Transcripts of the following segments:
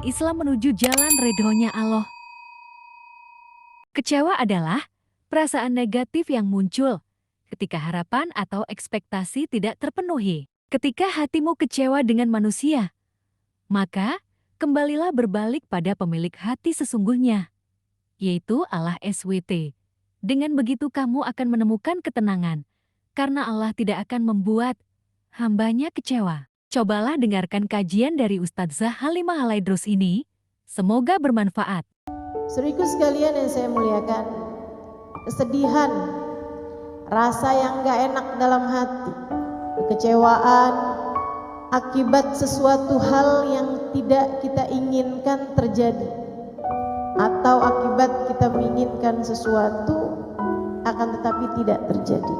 Islam menuju jalan ridhonya Allah. Kecewa adalah perasaan negatif yang muncul ketika harapan atau ekspektasi tidak terpenuhi. Ketika hatimu kecewa dengan manusia, maka kembalilah berbalik pada pemilik hati sesungguhnya, yaitu Allah SWT. Dengan begitu kamu akan menemukan ketenangan, karena Allah tidak akan membuat hambanya kecewa. Cobalah dengarkan kajian dari Ustadzah Halimah Halaidrus ini, semoga bermanfaat. Saudaraku sekalian yang saya muliakan, kesedihan, rasa yang gak enak dalam hati, kekecewaan akibat sesuatu hal yang tidak kita inginkan terjadi, atau akibat kita menginginkan sesuatu akan tetapi tidak terjadi,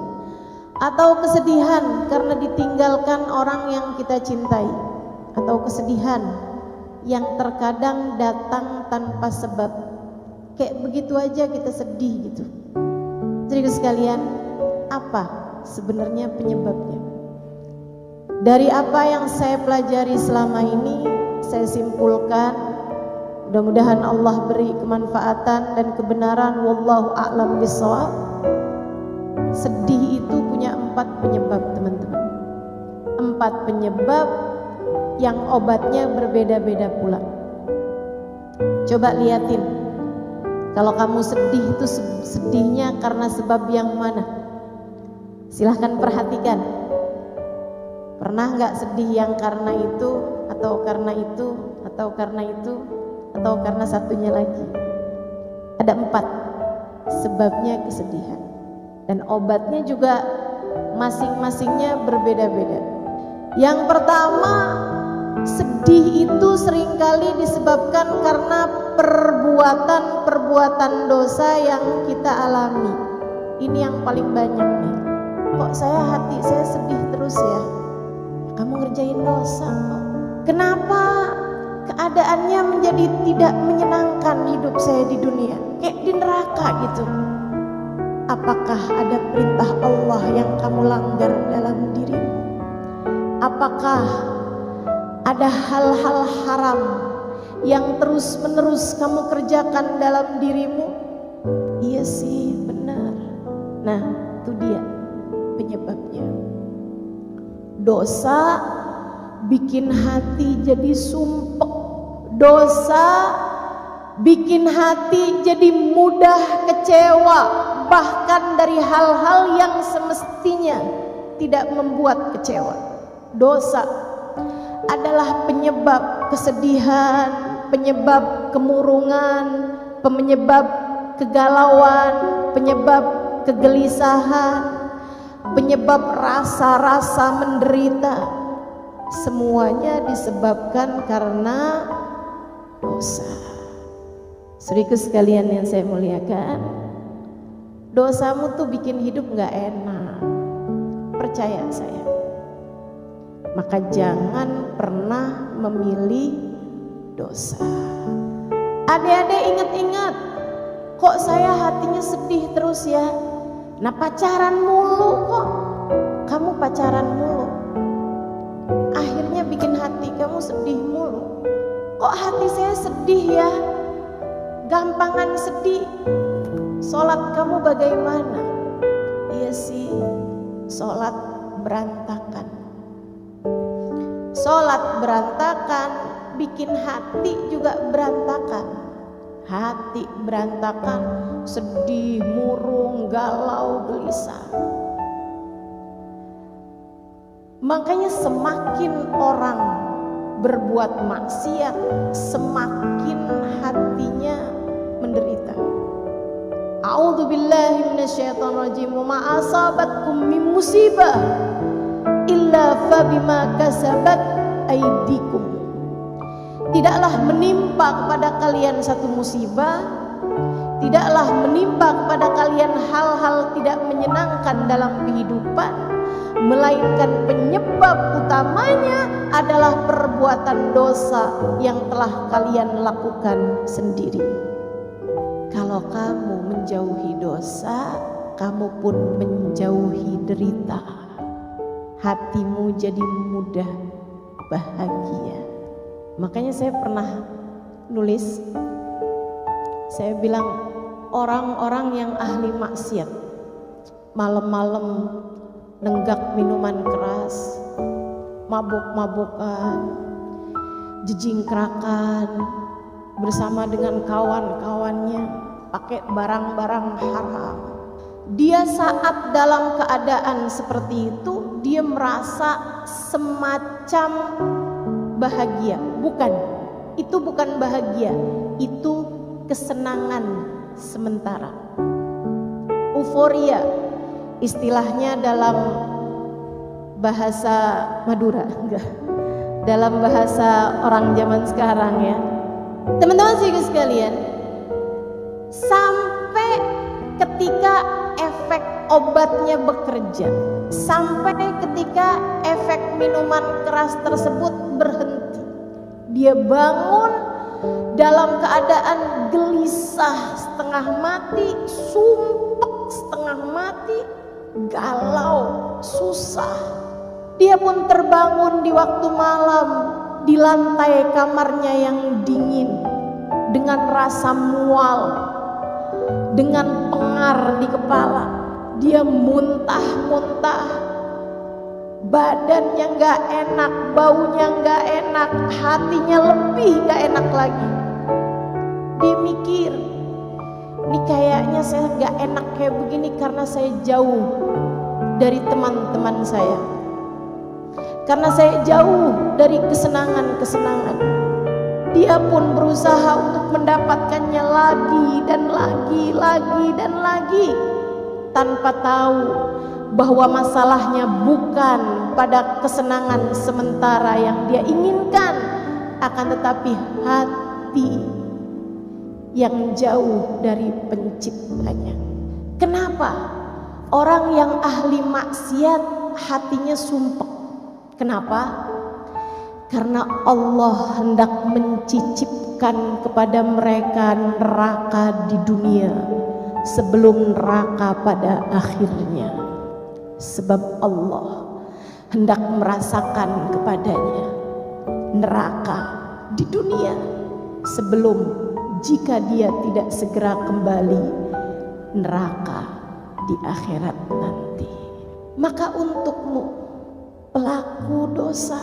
atau kesedihan karena ditinggalkan orang yang kita cintai, atau kesedihan yang terkadang datang tanpa sebab, kayak begitu aja kita sedih gitu. Jadi sekalian, apa sebenarnya penyebabnya? Dari apa yang saya pelajari selama ini, saya simpulkan, mudah-mudahan Allah beri kemanfaatan dan kebenaran, wallahu a'lam bishawab. Sedih itu punya 4 penyebab, teman-teman. 4 penyebab yang obatnya berbeda-beda pula. Coba liatin, kalau kamu sedih itu sedihnya karena sebab yang mana? Silahkan perhatikan. Pernah nggak sedih yang karena itu, atau karena itu, atau karena itu, atau karena satunya lagi? Ada 4 sebabnya kesedihan, dan obatnya juga masing-masingnya berbeda-beda. Yang pertama, sedih itu seringkali disebabkan karena perbuatan-perbuatan dosa yang kita alami. Ini yang paling banyak nih. Kok hati saya sedih terus ya? Kamu ngerjain dosa kok. Kenapa keadaannya menjadi tidak menyenangkan hidup saya di dunia? Kayak di neraka gitu. Apakah ada perintah Allah yang kamu langgar dalam dirimu? Apakah ada hal-hal haram yang terus-menerus kamu kerjakan dalam dirimu? Iya sih, benar. Nah, itu dia penyebabnya. Dosa bikin hati jadi sumpek. Dosa bikin hati jadi mudah kecewa, bahkan dari hal-hal yang semestinya tidak membuat kecewa. Dosa adalah penyebab kesedihan, penyebab kemurungan, penyebab kegalauan, penyebab kegelisahan, penyebab rasa-rasa menderita. Semuanya disebabkan karena dosa. Saudaraku sekalian yang saya muliakan, dosamu tuh bikin hidup gak enak, percaya saya. Maka jangan pernah memilih dosa. Adik-adik ingat-ingat, kok saya hatinya sedih terus ya? Nah, pacaran mulu kok. Kamu pacaran mulu, akhirnya bikin hati kamu sedih mulu. Kok hati saya sedih ya? Gampangan sedih. Sholat kamu bagaimana? Iya sih, sholat berantakan. Sholat berantakan bikin hati juga berantakan. Hati berantakan, sedih, murung, galau, gelisah. Makanya semakin orang berbuat maksiat, semakin hatinya menderita. A'udzubillahi minasyaitonirrajim. Wa ma asabatkum min musibah illa fabima kasabat aydikum. Tidaklah menimpa kepada kalian satu musibah, tidaklah menimpa kepada kalian hal-hal tidak menyenangkan dalam kehidupan, melainkan penyebab utamanya adalah perbuatan dosa yang telah kalian lakukan sendiri. Kalau kamu menjauhi dosa, kamu pun menjauhi derita. Hatimu jadi mudah bahagia. Makanya saya pernah nulis, saya bilang orang-orang yang ahli maksiat, malam-malam nenggak minuman keras, mabuk-mabukan, jejingkrakan bersama dengan kawan-kawannya, pakai barang-barang haram. Dia saat dalam keadaan seperti itu, dia merasa semacam bahagia. Bukan, itu bukan bahagia, itu kesenangan sementara. Euforia, istilahnya dalam bahasa Madura, enggak, dalam bahasa orang zaman sekarang ya. Teman-teman sekalian, sampai ketika efek obatnya bekerja, sampai ketika efek minuman keras tersebut berhenti, dia bangun dalam keadaan gelisah, setengah mati, sumpek setengah mati, galau, susah. Dia pun terbangun di waktu malam di lantai kamarnya yang dingin, dengan rasa mual, dengan pengar di kepala. Dia muntah-muntah, badannya gak enak, baunya gak enak, hatinya lebih gak enak lagi. Dia mikir, ini kayaknya saya gak enak kayak begini karena saya jauh dari teman-teman saya, karena saya jauh dari kesenangan-kesenangan. Dia pun berusaha untuk mendapatkannya lagi dan lagi, dan lagi, tanpa tahu bahwa masalahnya bukan pada kesenangan sementara yang dia inginkan, akan tetapi hati yang jauh dari penciptanya. Kenapa orang yang ahli maksiat hatinya sumpek? Kenapa? Karena Allah hendak mencicipkan kepada mereka neraka di dunia sebelum neraka pada akhirnya. Sebab Allah hendak merasakan kepadanya neraka di dunia sebelum, jika dia tidak segera kembali, neraka di akhirat nanti. Maka untukmu pelaku dosa,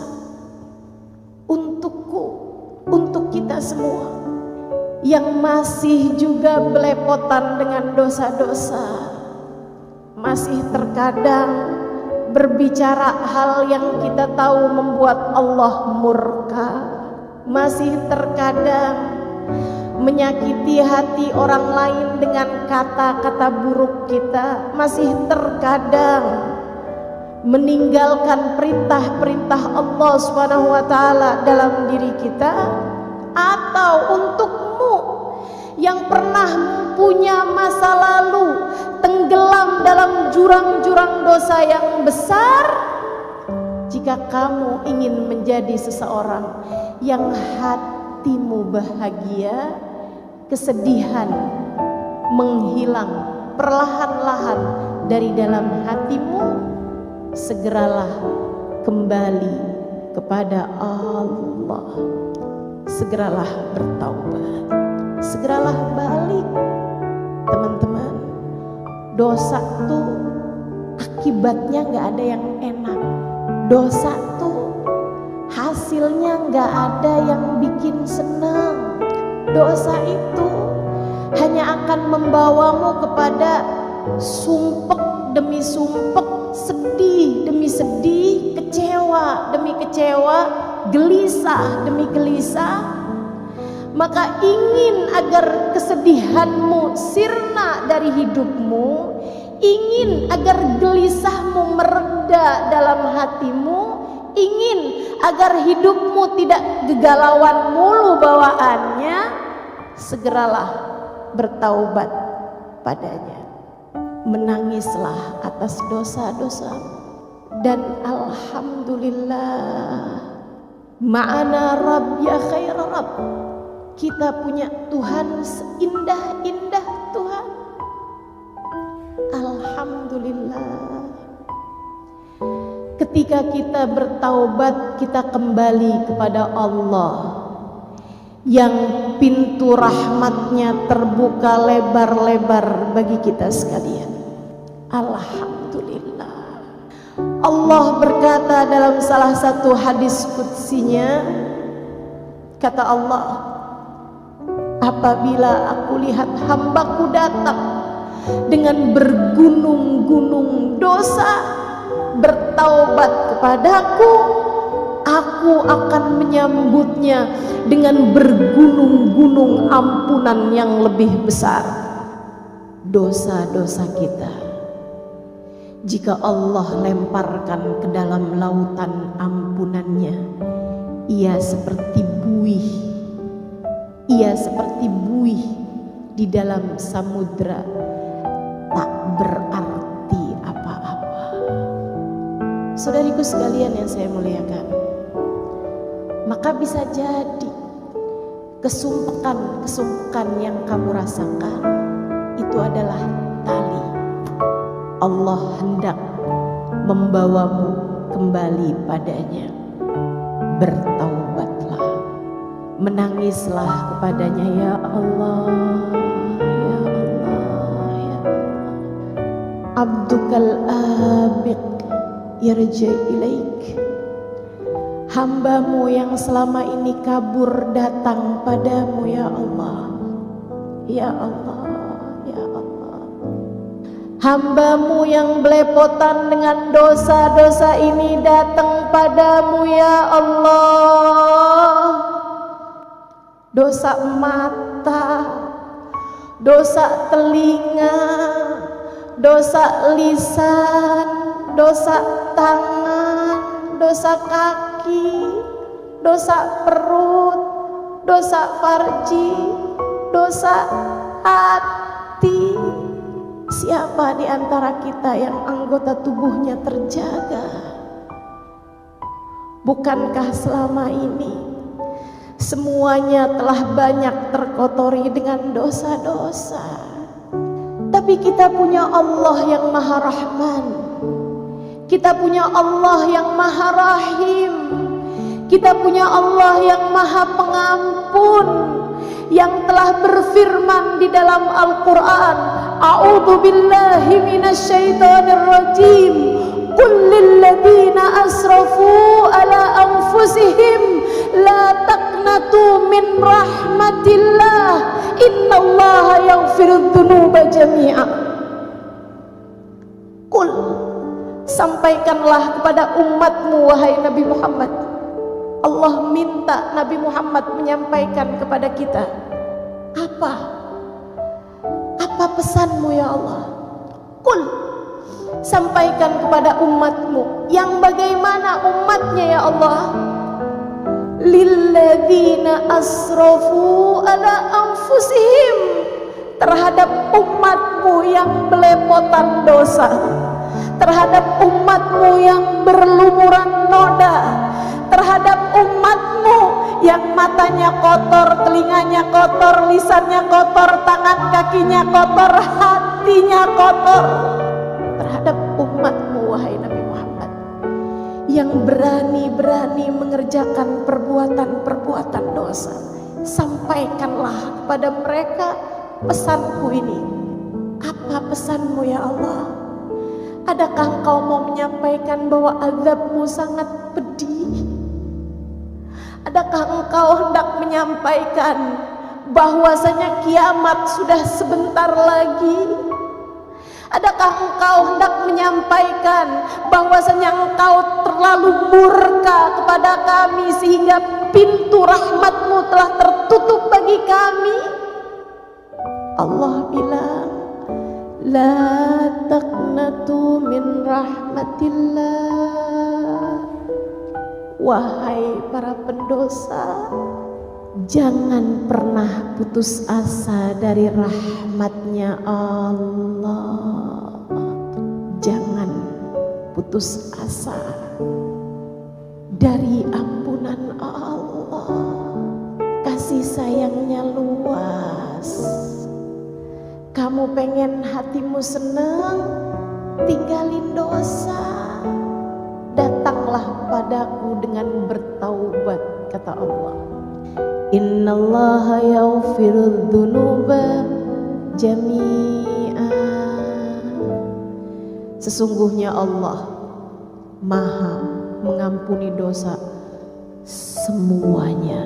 untukku, untuk kita semua yang masih juga belepotan dengan dosa-dosa, masih terkadang berbicara hal yang kita tahu membuat Allah murka, masih terkadang menyakiti hati orang lain dengan kata-kata buruk kita, masih terkadang meninggalkan perintah-perintah Allah Subhanahu wa taala dalam diri kita. Atau untukmu yang pernah punya masa lalu tenggelam dalam jurang-jurang dosa yang besar, jika kamu ingin menjadi seseorang yang hatimu bahagia, kesedihan menghilang perlahan-lahan dari dalam hatimu, segeralah kembali kepada Allah, segeralah bertaubat, segeralah balik. Teman-teman, dosa tuh akibatnya gak ada yang enak. Dosa tuh hasilnya gak ada yang bikin senang. Dosa itu hanya akan membawamu kepada sumpek demi sumpek, sedih demi sedih, kecewa demi kecewa, gelisah demi gelisah. Maka ingin agar kesedihanmu sirna dari hidupmu, ingin agar gelisahmu mereda dalam hatimu, ingin agar hidupmu tidak kegalauan mulu bawaannya, segeralah bertaubat padanya. Menangislah atas dosa-dosa, dan alhamdulillah, ma'ana Rabb ya khair Rabb, kita punya Tuhan seindah-indah Tuhan. Alhamdulillah. Ketika kita bertaubat, kita kembali kepada Allah. yang pintu rahmatnya terbuka lebar-lebar bagi kita sekalian. Alhamdulillah. Allah berkata dalam salah satu hadis qudsinya, kata Allah, apabila aku lihat hambaku datang dengan bergunung-gunung dosa, bertaubat kepadaku, aku akan menyambutnya dengan bergunung-gunung ampunan yang lebih besar. Dosa-dosa kita, jika Allah lemparkan ke dalam lautan ampunannya, ia seperti buih, di dalam samudra, tak berarti apa-apa. Saudariku sekalian yang saya muliakan, maka bisa jadi kesumpekan yang kamu rasakan itu adalah tali. Allah hendak membawamu kembali padanya. Bertaubatlah, menangislah kepadanya, ya Allah, ya Allah, ya Allah. Abdukal abiq yarja ilaik. Hambamu yang selama ini kabur datang padamu, ya Allah, ya Allah, ya Allah. Hambamu yang belepotan dengan dosa-dosa ini datang padamu, ya Allah. Dosa mata, dosa telinga, dosa lisan, dosa tangan, dosa kaki, dosa perut, dosa farji, dosa hati. Siapa di antara kita yang anggota tubuhnya terjaga? Bukankah selama ini semuanya telah banyak terkotori dengan dosa-dosa? Tapi kita punya Allah yang Maha Rahman, kita punya Allah yang Maha Rahim, kita punya Allah yang Maha Pengampun, yang telah berfirman di dalam Al-Quran, A'udzu billahi minasyaitonir rajim, qul lilladzina asrafu ala anfusihim la taqnatu min rahmatillah innallaha yaghfirudz dzunuba jami'a. Qul, sampaikanlah kepada umatmu wahai Nabi Muhammad. Allah minta Nabi Muhammad menyampaikan kepada kita. Apa pesanmu ya Allah? Qul, sampaikan kepada umatmu. Yang bagaimana umatnya ya Allah? Lilladzina asrafu ala anfusihim, terhadap umatmu yang belepotan dosa, terhadap umatmu yang berlumuran noda, terhadap umatmu yang matanya kotor, telinganya kotor, lisannya kotor, tangan kakinya kotor, hatinya kotor. Terhadap umatmu wahai Nabi Muhammad, yang berani-berani mengerjakan perbuatan-perbuatan dosa, sampaikanlah kepada mereka pesanku ini. Apa pesanmu ya Allah? Adakah engkau mau menyampaikan bahwa azabmu sangat pedih? Adakah engkau hendak menyampaikan bahwasanya kiamat sudah sebentar lagi? Adakah engkau hendak menyampaikan bahwasanya engkau terlalu murka kepada kami sehingga pintu rahmatmu telah tertutup bagi kami? Allah bilang, la taqnatu min rahmatillah. Wahai para pendosa, jangan pernah putus asa dari rahmatnya Allah. Jangan putus asa dari ampunan Allah. Kasih sayangnya luas. Kamu pengen hatimu senang, tinggalin dosa. Datanglah padaku dengan bertaubat, kata Allah. Innallaha yaghfirudz dzunuba jami'a. Sesungguhnya Allah Maha mengampuni dosa semuanya.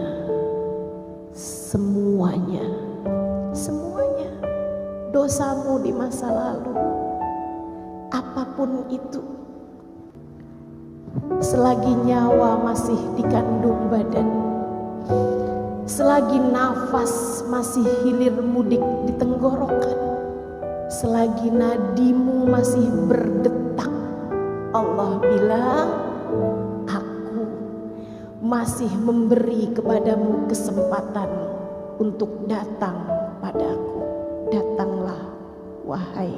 Semuanya. Semuanya. Dosamu di masa lalu, apapun itu, selagi nyawa masih dikandung badan, selagi nafas masih hilir mudik di tenggorokan, selagi nadimu masih berdetak, Allah bilang, aku masih memberi kepadamu kesempatan untuk datang padaku. Datanglah wahai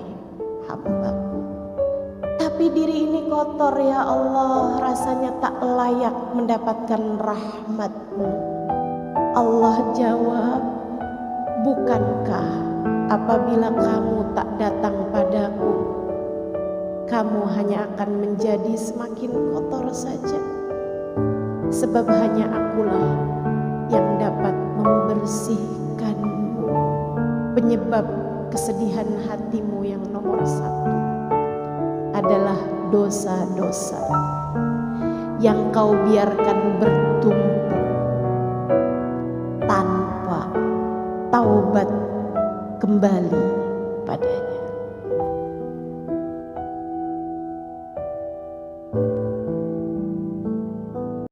hambaku. Tapi diri ini kotor ya Allah, rasanya tak layak mendapatkan rahmat-Mu. Allah jawab, bukankah apabila kamu tak datang padaku, kamu hanya akan menjadi semakin kotor saja. Sebab hanya akulah yang dapat membersihkanmu. Penyebab kesedihan hatimu yang nomor satu adalah dosa-dosa yang kau biarkan bertumpuk tanpa taubat kembali